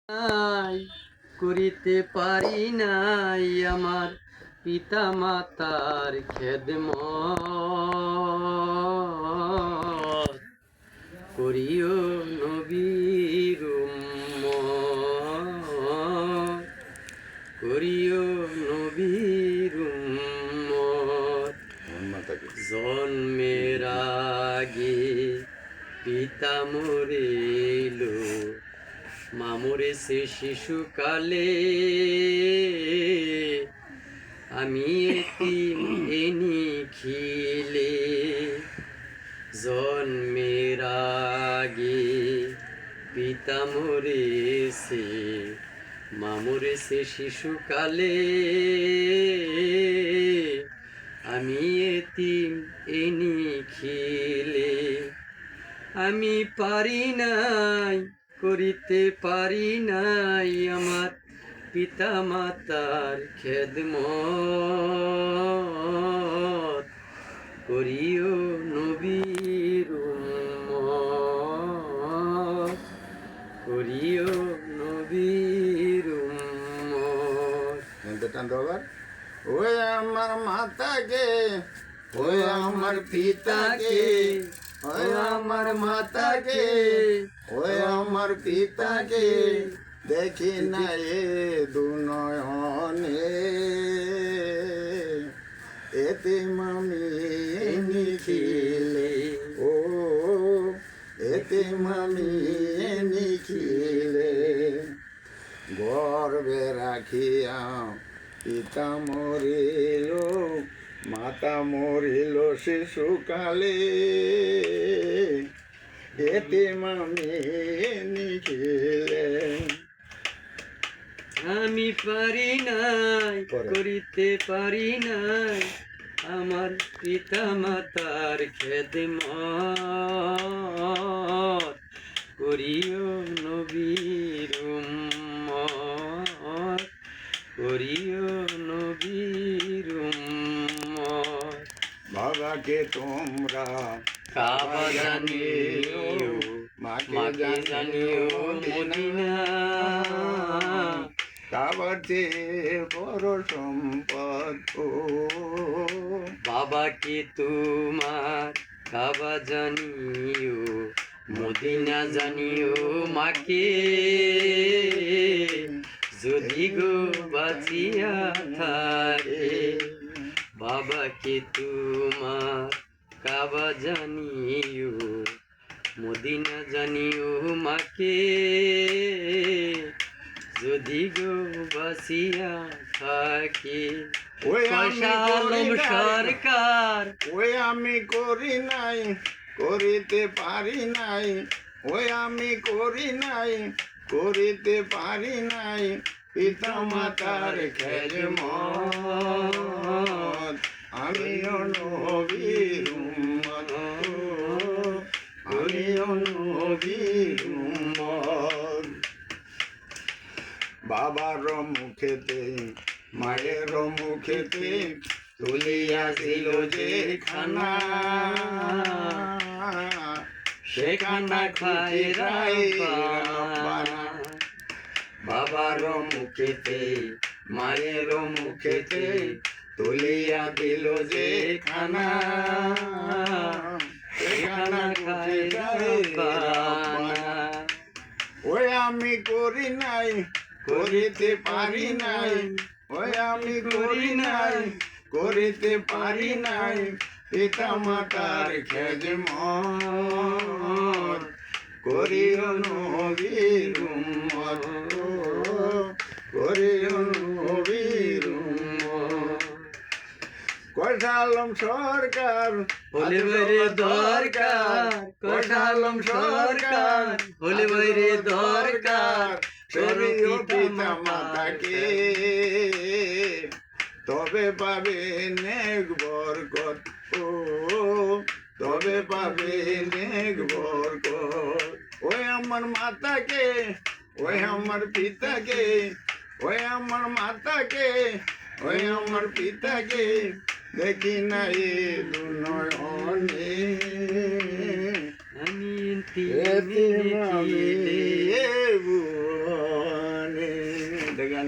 নাই করিতে পারি নাই আমার পিতা মাতার খেদমত করিও নবীর উম্মত করিও নবীর উম্মত জন্মের আগে পিতা মরিল মা মরেছে শিশুকালে আমি এতিম এনি খিলে জন্মের আগে পিতা মরেছে মা মরেছে শিশুকালে আমি এতিম এনি খিলে আমি পারি নাই করিতে পারি নাই আমার পিতা মাতার খেদমত করিও নবীর উম্মত করিও নবীর উম্মত। ওই আমার মাতাকে, ওই আমার পিতাকে, ওই আমার মাতাকে, ওই আমার পিতাকে দেখি না এ দুনয়নে এতে মামি নিখিলে ও এতে মামি নিখিলে গর্বে রাখিয়া পিতা মরিল মাতা মরিল শিশুকালে এতে মামি নিখিলে আমি পারি নাই করিতে পারি নাই আমার পিতা মাতার খেদমত করিও নবীর উম্মত করিও নবীর উম্মত। বাবাকে তোমরা কাবা জানিও মাকে জানিও মদিনা কাবার চেয়ে বড় সম্পদ ও বাবাকে তোমার কাবা জানিও মদিনা জানিও মাকে যদি গো বাঁচিয়া থাকে বাবাকে তোমার কাবা জানিও মদিনা জানিও মাকে যদি গো বাসিয়া থাকে। ওই আলম সরকার ওই আমি করি নাই করিতে পারি নাই ওই আমি করি নাই করিতে পারি নাই পিতা মাতার খেদমত আমিও নবীর উম্মত আমিও নবীর উম্মত বাবার মুখেতে মায়ের মুখেতে তুলিয়াছিল যে খানা সেখানা খাই বাবার মুখেতে মায়ের মুখেতে তুলিয়া দিল যে খানা সেখানা খাই ওই আমি করি নাই করিতে পারি নাই ওই আমি করি নাই করিতে পারি নাই পিতা মাতার খেদমত করিও নবীর উম্মত করিও নবীর উম্মত। কোষালম সরকার হলে বাইরে দরকার কোষালম সরকার হলে বাইরে দরকার করিও পিতা মাতাকে তবে পাবে নেক বরকত ও তবে পাবে নেক বরকত। ওই আমার মাতাকে ওই আমার পিতাকে ওই আমার মাতাকে ওই আমার পিতাকে দেখি না এ দুনয়নে আমি এতিম আমি দেখেন